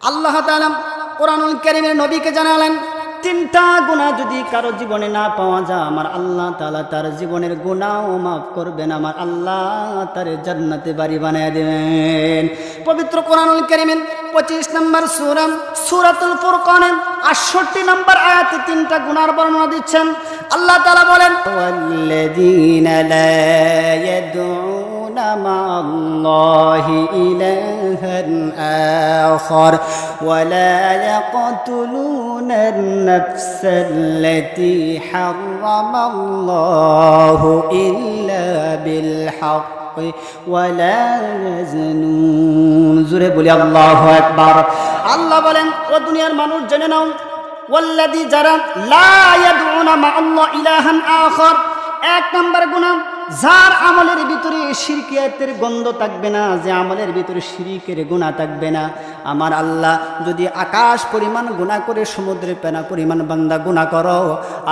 আল্লাহ তাআলা কোরআনুল কারীমে নবীকে জানালেন, তিনটা গুনাহ যদি কারো জীবনে না পাওয়া যায়, আমার আল্লাহ তাআলা তার জীবনের গুনাহও মাফ করবেন, আমার আল্লাহ তার জান্নাতে বাড়ি বানিয়ে দেবেন। পবিত্র কোরআনুল কারীমের 25 নম্বর সূরা সূরাতুল ফুরকানের 68 নম্বর আয়াতে তিনটা গুনাহর বর্ণনা দিচ্ছেন। আল্লাহ তাআলা বলেন, ওয়াল্লাযীনা লা ইয়াদউনা মা'আল্লাহি ইলাহান আখার ওয়া লা ইয়াকতুলুনা النفس التي حرم الله إلا بالحق ولا يزنون। জোরে বলি আল্লাহু আকবার। আল্লাহ বলেন, ও দুনিয়ার মানুষ জেনে নাও, ওয়াল্লাযী যারা লা ইয়াদউনা মা'আল্লাহ ইলাহান আখার, এক নাম্বার গুনাহ যার আমলের ভিতরে শিরকিয়াতের গন্ধ থাকবে না, যে আমলের ভিতরে শিরকের গুনাহ থাকবে না। আমার আল্লাহ যদি আকাশ পরিমাণ গুনাহ করে সমুদ্রের পেনা পরিমাণ বান্দা গুনাহ করো,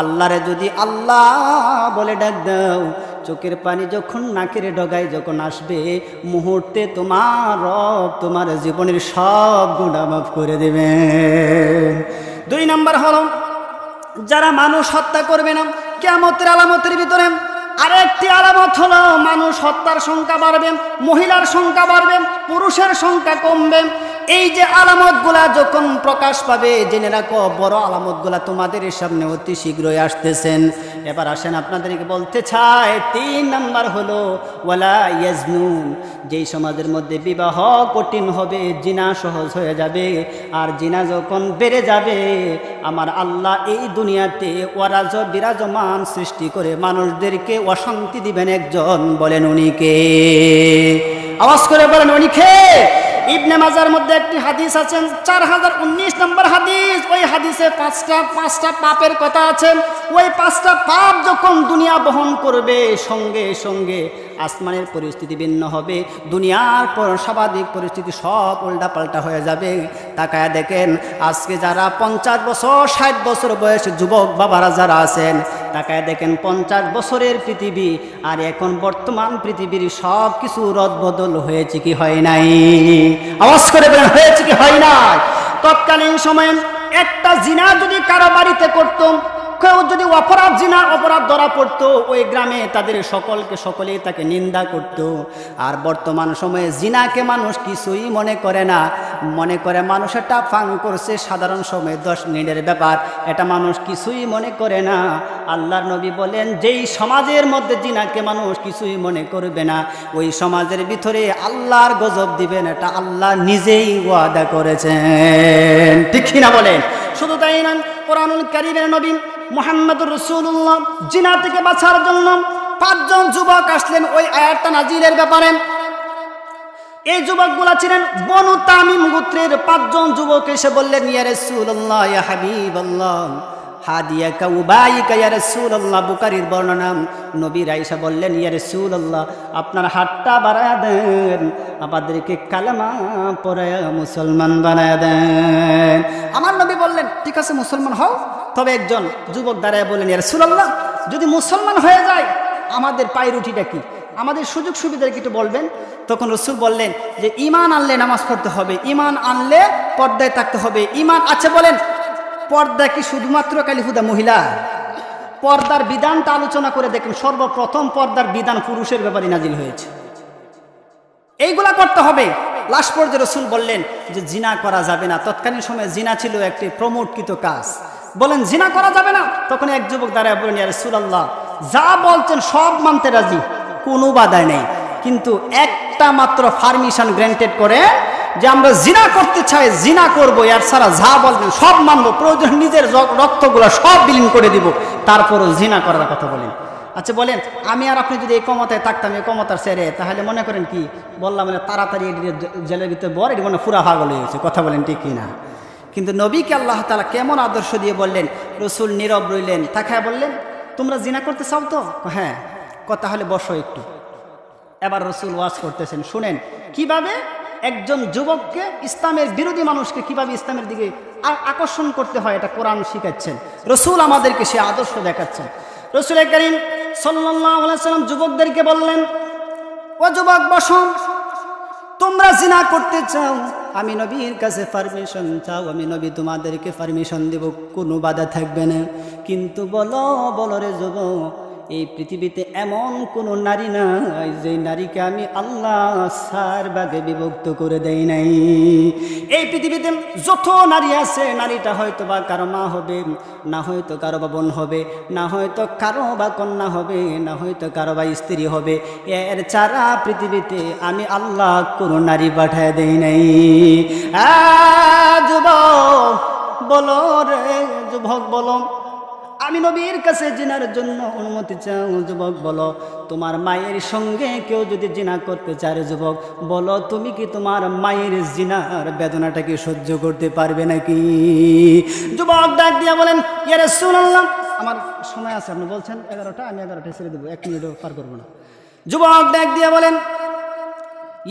আল্লাহরে যদি আল্লাহ বলে ডাক দাও, চোখের পানি যখন নাকের ডগায় যখন আসবে, মুহূর্তে তোমার রব তোমার জীবনের সব গুনাহ মাফ করে দেবে। 2 নাম্বার হলো যারা মানুষ হত্যা করবে না। কিয়ামতের আলামতের ভিতরে আরেকটি আলামত হলো মানুষ হত্যার সংখ্যা বাড়বে, মহিলার সংখ্যা বাড়বে, পুরুষের সংখ্যা কমবে। এই যে আলামতগুলা যখন প্রকাশ পাবে, জেনে রাখো বড় আলামতগুলা তোমাদের সামনে অতি শীঘ্রই আসতেছেন। এবার আসেন আপনাদেরকে বলতে চাই, 3 নাম্বার হলো ওয়ালা ইয়াজনুন। যেই সমাজের মধ্যে বিবাহ কঠিন হবে, জিনা সহজ হয়ে যাবে, আর জিনা যখন বেড়ে যাবে, আমার আল্লাহ এই দুনিয়াতে ওয়ারাজ বিরাজমান সৃষ্টি করে মানুষদেরকে অশান্তি দিবেন একজন। বলেন উনি কে? আওয়াজ করে বলেন উনি কে? ইবনে মাজার মধ্যে একটি হাদিস আছেন, 4019 নম্বর হাদিস। ওই হাদিসে পাঁচটা পাপের কথা আছে। ওই 5টা পাপ যখন দুনিয়া বহন করবে, সঙ্গে সঙ্গে আসমানের পরিস্থিতি ভিন্ন হবে, দুনিয়ার পর স্বাভাবিক পরিস্থিতি সব উল্টাপাল্টা হয়ে যাবে। তাকায় দেখেন, আজকে যারা 50 বছর 60 বছর বয়সে যুবক বাবারা যারা আছেন, তাকায় দেখেন 50 বছরের পৃথিবী আর এখন বর্তমান পৃথিবীর সব কিছু রদবদল হয়েছে কি হয় নাই? আওয়াজ করে বলেন, হয়েছে কি হয় নাই? তৎকালীন সময়ে একটা জিনা যদি কারো বাড়িতে করতো, কেউ যদি জিনা অপরাধ ধরা পড়তো, ওই গ্রামে তাদের সকলেই তাকে নিন্দা করত। আর বর্তমান সময়ে জিনাকে মানুষ কিছুই মনে করে না, মনে করে মানুষ এটা ফাং করছে, সাধারণ সময়ে 10 মিনিটের ব্যাপার, এটা মানুষ কিছুই মনে করে না। আল্লাহর নবী বলেন, যেই সমাজের মধ্যে জিনাকে মানুষ কিছুই মনে করবে না, ওই সমাজের ভিতরে আল্লাহর গজব দিবেন, এটা আল্লাহ নিজেই ওয়াদা করেছেন। ঠিক কিনা বলেন? শুধু তাই না, কোরআনুল কারীমের নবী মুহাম্মদুর রাসূলুল্লাহ জিনা থেকে বাঁচার জন্য 5 জন যুবক আসলেন ওই আয়াতটা নাজিলের ব্যাপারে। এই যুবকগুলা ছিলেন বনু তামিম গোত্রের 5 জন যুবক। এসে বললেন, ইয়া রাসূলুল্লাহ, ইয়া হাবিবাল্লাহ, হাদিয়াকা উবাইকা ইয়া রাসূলুল্লাহ। বুখারীর বর্ণনা, নবী আয়েশা বললেন, ইয়া রাসূলুল্লাহ, আপনার হাতটা বাড়ায়া দেন, আমাদেরকে কালেমা পড়ায়া মুসলমান বানায়া দেন। আমার নবী বললেন, ঠিক আছে মুসলমান হও। তবে একজন যুবক দাঁড়ায় বললেন, ইয়া রাসূলুল্লাহ, যদি মুসলমান হয়ে যায় আমাদের পায়রুটিটা কি, আমাদের সুযোগ সুবিধা কি একটু বলবেন? তখন রাসূল বললেন যে ঈমান আনলে নামাজ পড়তে হবে, ঈমান আনলে পর্দায় থাকতে হবে। ঈমান, আচ্ছা বলেন, পর্দা কি শুধুমাত্র কালিহুদা মহিলা? পর্দার বিধানটা আলোচনা করে দেখেন, সর্বপ্রথম পর্দার বিধান পুরুষের ব্যাপারে নাজিল হয়েছে। এইগুলা করতে হবে। লাস্ট পর্যায়ে রাসূল বললেন যে জিনা করা যাবে না। তৎকালীন সময়ে জিনা ছিল একটি প্রমোটকৃত কাজ। বলেন জিনা করা যাবে না। তখন এক যুবক দাঁড়ায় বলেন, ইয়া রাসূলুল্লাহ, যা বলছেন সব মানতে রাজি, কোনো বাধা নেই, কিন্তু একটা মাত্র পারমিশন গ্র্যান্টেড করে যে আমরা জিনা করতে চাই, জিনা করবো, এর ছাড়া যা বলবেন সব মানবো, প্রয়োজন নিজের রক্তগুলো সব বিলীন করে দিব, তারপরও জিনা করার কথা বলেন। আচ্ছা বলেন, আমি আর আপনি যদি এই ক্ষমতায় থাকতাম, এই ক্ষমতার ছেড়ে, তাহলে মনে করেন কি বললাম, মানে তাড়াতাড়ি জেলের ভিতরে বর, এটি মনে পুরা পাগল হয়েছে। কথা বলেন ঠিক কিনা? কিন্তু নবীকে আল্লাহ তাআলা কেমন আদর্শ দিয়ে বললেন। রাসূল নীরব রইলেন, তাকায় বললেন, তোমরা জিনা করতে চাও তো? হ্যাঁ। কথা হলে বসো একটু। এবার রাসূল ওয়াজ করতেছেন, শুনেন কিভাবে একজন যুবককে, ইসলামের বিরোধী মানুষকে কিভাবে ইসলামের দিকে আকর্ষণ করতে হয়, এটা কোরআন শিখাচ্ছেন। রাসূল আমাদেরকে সে আদর্শ দেখাচ্ছেন। রাসূল কারীম সাল্লাল্লাহু আলাইহি ওয়াসাল্লাম যুবকদেরকে বললেন, ও যুবক বসো, তোমরা জিনা করতে চাও, আমি নবীর কাছে পারমিশন চাও, আমি নবী তোমাদেরকে পারমিশন দেব, কোনো বাধা থাকবে না। কিন্তু বলো বলো রে যুবক, এই পৃথিবীতে এমন কোন নারী নাই যে নারীকে আমি আল্লাহ 4 ভাগে বিভক্ত করে দেই নাই। এই পৃথিবীতে যত নারী আছে, নারীটা হয়তো বা কারো মা হবে, না হয়তো কারো বা বোন হবে, না হয়তো কারো বা কন্যা হবে, না হয়তো কারো বা স্ত্রী হবে। এর ছাড়া পৃথিবীতে আমি আল্লাহ কোনো নারী পাঠায় দেই নাই। যুবক বলো রে যুবক বলো, আমি নবীর কাছে জিনার জন্য অনুমতি চাও। যুবক বলো, তোমার মায়ের সঙ্গে কেউ যদি জিনা করতে চায় যুবক বলো, তুমি কি তোমার মায়ের জিনার বেদনাটাকে সহ্য করতে পারবে নাকি? যুবক ডাক দিয়া বলেন, ইয়া রাসূলুল্লাহ, আমার সময় আছে, আপনি বলছেন 11টা, আমি 11টায় ছেড়ে দেবো, 1 মিনিটও পার করবো না। যুবক ডাক দিয়া বলেন,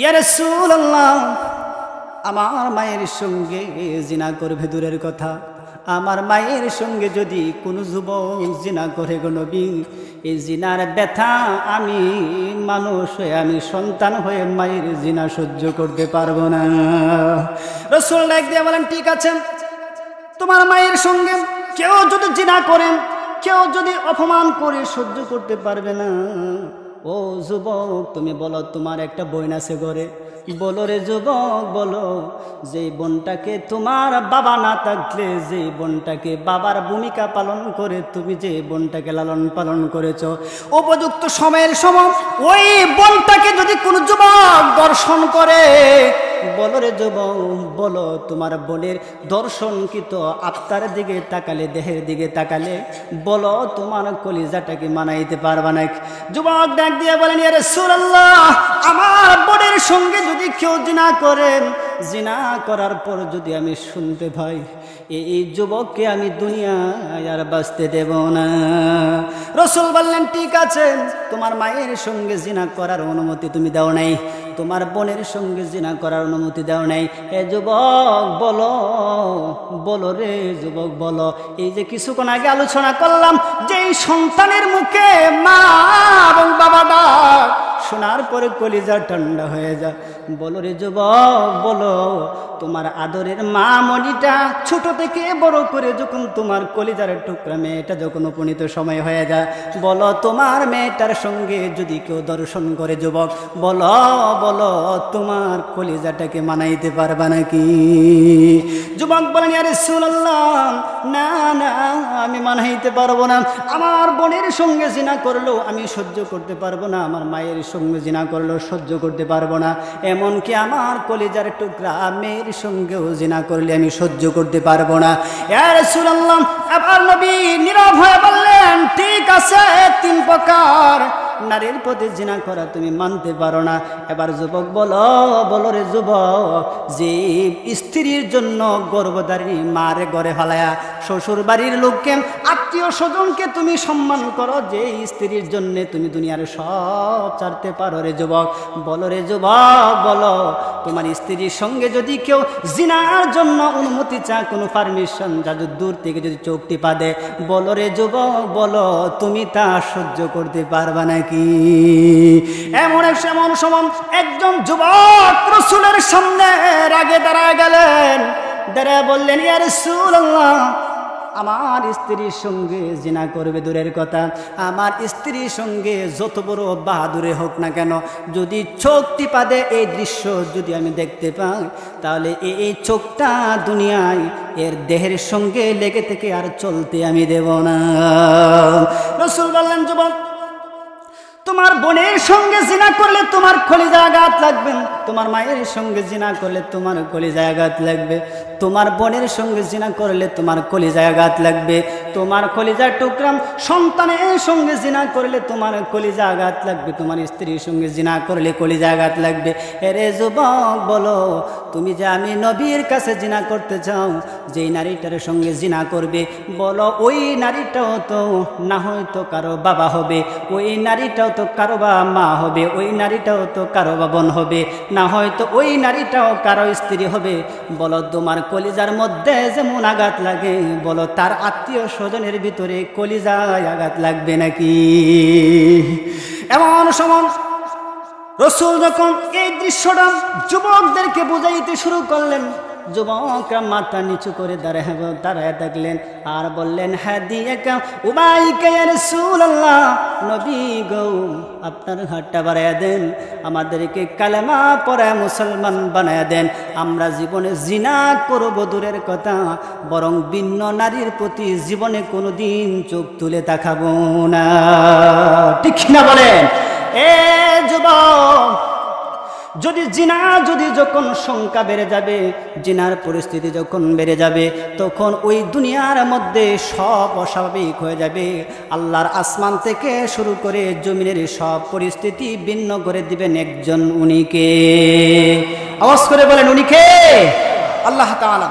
ইয়া রাসূলুল্লাহ, আমার মায়ের সঙ্গে জিনা করবে দূরের কথা, আমার মায়ের সঙ্গে যদি কোনো যুবক জিনা করে গো নবী, এই জিনার ব্যথা আমি মানুষ হয়ে, আমি সন্তান হয়ে মায়ের জিনা সহ্য করতে পারবো না। রাসূল ডাক দিয়ে বলেন, ঠিক আছে, তোমার মায়ের সঙ্গে কেউ যদি জিনা করে, কেউ যদি অপমান করে সহ্য করতে পারবে না। ও যুবক, তুমি বলো, তোমার একটা বোন আছে ঘরে, বলো রে যুবক বলো, যে বোনটাকে তোমার বাবা না থাকলে, যে বোনটাকে বাবার ভূমিকা পালন করে তুমি যে বোনটাকে লালন পালন করেছো, উপযুক্ত সময়ের সময় ওই বোনটাকে যদি কোনো যুবক দর্শন করে, বলো রে যুবক বলো, তোমার বোনের দর্শনকৃত আত্মার দিকে তাকালে, দেহের দিকে তাকালে, বলো তোমার কলিজাটাকে মানাইতে পারবা না? যুবক ডাক দিয়ে বলেন, ইয়া রাসূলুল্লাহ, আমার বোনের সঙ্গে যদি কেউ জিনা করে, জিনা করার পর যদি আমি শুনতে পাই, এই যুবককে আমি দুনিয়ায় আর বাঁচতে দেব না। রাসূল বললেন, ঠিক আছে, তোমার মায়ের সঙ্গে জিনা করার অনুমতি তুমি দাও নাই, তোমার বোনের সঙ্গে জিনা করার অনুমতি দাও নাই। এ যুবক বলো, বলো রে যুবক বলো, এই যে কিছুক্ষণ আগে আলোচনা করলাম, যেই সন্তানের মুখে মা এবং বাবা ডাক শোনার পরে কলিজা ঠান্ডা হয়ে যায়, বলো রে যুবক বলো, তোমার আদরের মা মনিটা ছোট থেকে বড় করে যখন তোমার কলিজার টুকরা মেয়েটা যখন উপনীত সময় হয়ে যায়, বলো তোমার মেয়েটার সঙ্গে যদি কেউ দর্শন করে যুবক বলো, বলো তোমার কলিজাটাকে মানাইতে পারবা নাকি? যুবক বলেন, ইয়া রাসূলুল্লাহ, না না, আমি মানাইতে পারবো না। আমার বোনের সঙ্গে জিনা করলেও আমি সহ্য করতে পারবো না, আমার মায়ের সঙ্গে জিনা করলেও সহ্য করতে পারবো না, এমনকি আমার কলিজার টুকরা মেয়ের সঙ্গেও জিনা করলে আমি সহ্য করতে পারবো না। ইয়া রাসূলুল্লাহ, আবার নবী নীরব হয়ে বললেন, ঠিক আছে, 3 প্রকার নারীর প্রতি জিনা করা তুমি মানতে পারো না। এবার যুবক বলো, বলো রে যুবক, যে স্ত্রীর জন্য গর্ভধারী মার ঘরে ফালায়া শ্বশুর বাড়ির লোককে, আত্মীয় স্বজনকে তুমি সম্মান করো, যে স্ত্রীর জন্য তুমি দুনিয়ার সব ছাড়তে পারো রে যুবক, বলো রে যুবক বলো, তোমার স্ত্রীর সঙ্গে যদি কেউ জিনার জন্য অনুমতি চায়, কোনো পারমিশন যা দূর থেকে যদি চোখ টিপা দেয়, বলো রে যুবক বলো, তুমি তা সহ্য করতে পারবা নাকি? এমন সময় একজন যুবক রাসূলের সামনে আগে দাঁড়ায় গেলেন, দাঁড়ায় বললেন, ইয়া রাসূলুল্লাহ, আমার স্ত্রীর সঙ্গে জিনা করবে দূরের কথা, আমার স্ত্রীর সঙ্গে যত বড় বাহাদুরে হোক না কেন, যদি চোখ টিপা দেয় এই দৃশ্য যদি আমি দেখতে পাই, তাহলে এই চোখটা দুনিয়ায় এর দেহের সঙ্গে লেগে থেকে আর চলতে আমি দেব না। রাসূল বললেন, যুবক, তোমার বোনের সঙ্গে জিনা করলে তোমার কলিজায় আঘাত লাগবে, তোমার মায়ের সঙ্গে জিনা করলে তোমার কলিজায় আঘাত লাগবে, তোমার বোনের সঙ্গে জিনা করলে তোমার কলিজায় আঘাত লাগবে, তোমার কলিজার টুকরা সন্তানের সঙ্গে জিনা করলে তোমার কলিজা আঘাত লাগবে, তোমার স্ত্রীর সঙ্গে জিনা করলে কলিজা আঘাত লাগবে। এরে যুবক বলো, তুমি যে আমি নবীর কাছে জিনা করতে চাও, যেই নারীটার সঙ্গে জিনা করবে, বলো ওই নারীটাও তো না হয়তো কারো বাবা হবে, ওই নারীটাও তো কারো বা মা হবে, ওই নারীটাও তো কারো বা বোন হবে, না হয়তো ওই নারীটাও কারো স্ত্রী হবে। বলো তোমার কলিজার মধ্যে যেমন আঘাত লাগে, বলো তার আত্মীয় স্বজনের ভিতরে কলিজায় আঘাত লাগবে নাকি? এমন সময় রাসূল যখন এই দৃশ্যটা যুবকদেরকে বুঝাইতে শুরু করলেন, যুবকরা মাথা নিচু করে দাঁড়ায় থাকলেন আর বললেন, হাদিয়াকা উবাইকা ইয়া রাসূলুল্লাহ, নবী গো আপনার হাতটা বাড়ায়া দেন, আমাদেরকে কালেমা পড়ায় মুসলমান বানায়া দেন। আমরা জীবনে জিনা করব দূরের কথা, বরং ভিন্ন নারীর প্রতি জীবনে কোনোদিন চোখ তুলে তাকাবো না। ঠিক না বলেন? এ যুবক, যদি যখন সংখ্যা বেড়ে যাবে, জিনার পরিস্থিতি যখন বেড়ে যাবে, তখন ওই দুনিয়ার মধ্যে সব অস্বাভাবিক হয়ে যাবে। আল্লাহর আসমান থেকে শুরু করে জমিনের সব পরিস্থিতি ভিন্ন করে দিবেন একজন, উনি কে? আওয়াজ করে বলেন, উনি কে? আল্লাহ তাআলা।